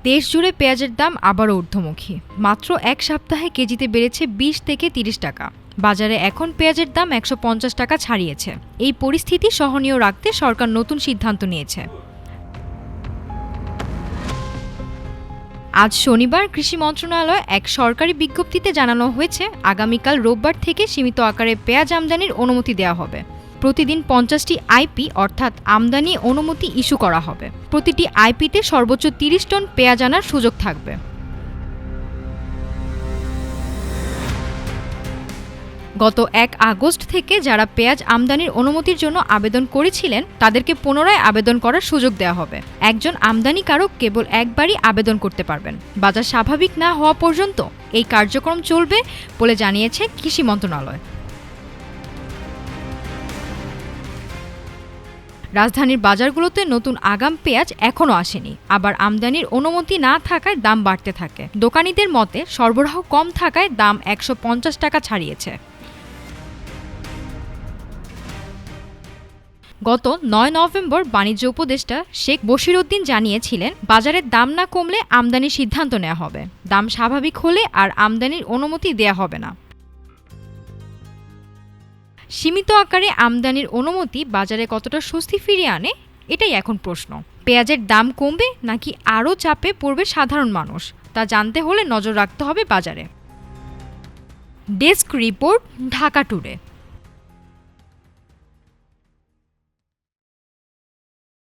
দেশ জুড়ে পেঁয়াজের দাম আবারও ঊর্ধ্বমুখী। মাত্র এক সপ্তাহে কেজিতে বেড়েছে ২০ থেকে ৩০ টাকা। বাজারে এখন পেঁয়াজের দাম ১৫০ টাকা ছাড়িয়েছে। এই পরিস্থিতি সহনীয় রাখতে সরকার নতুন সিদ্ধান্ত নিয়েছে। আজ শনিবার কৃষি মন্ত্রণালয় এক সরকারি বিজ্ঞপ্তিতে জানানো হয়েছে, আগামীকাল রোববার থেকে সীমিত আকারে পেঁয়াজ আমদানির অনুমতি দেওয়া হবে। প্রতিদিন ৫০টি আইপি অর্থাৎ আমদানি অনুমতি ইস্যু করা হবে। প্রতিটি আইপিতে সর্বোচ্চ ৩০ টন পেঁয়াজ আনার সুযোগ থাকবে। গত ১ আগস্ট থেকে যারা পেঁয়াজ আমদানির অনুমতির জন্য আবেদন করেছিলেন তাদেরকে পুনরায় আবেদন করার সুযোগ দেওয়া হবে। একজন আমদানিকারক কেবল একবারই আবেদন করতে পারবেন। বাজার স্বাভাবিক না হওয়া পর্যন্ত এই কার্যক্রম চলবে বলে জানিয়েছে কৃষি মন্ত্রণালয়। রাজধানীর বাজারগুলোতে নতুন আগাম পেঁয়াজ এখনও আসেনি। আবার আমদানির অনুমতি না থাকায় দাম বাড়তে থাকে। দোকানীদের মতে সরবরাহ কম থাকায় দাম ১৫০ টাকা ছাড়িয়েছে। গত ৯ নভেম্বর বাণিজ্য উপদেষ্টা শেখ বশিরউদ্দিন জানিয়েছিলেন, বাজারের দাম না কমলে আমদানির সিদ্ধান্ত নেওয়া হবে। দাম স্বাভাবিক হলে আর আমদানির অনুমতি দেয়া হবে না। সীমিত আকারে আমদানির অনুমতি বাজারে কতটা স্বস্তি ফিরিয়ে আনে, এটাই এখন প্রশ্ন। পেঁয়াজের দাম কমবে নাকি আরও চাপে পড়বে সাধারণ মানুষ, তা জানতে হলে নজর রাখতে হবে বাজারে। Desk report, Dhaka today.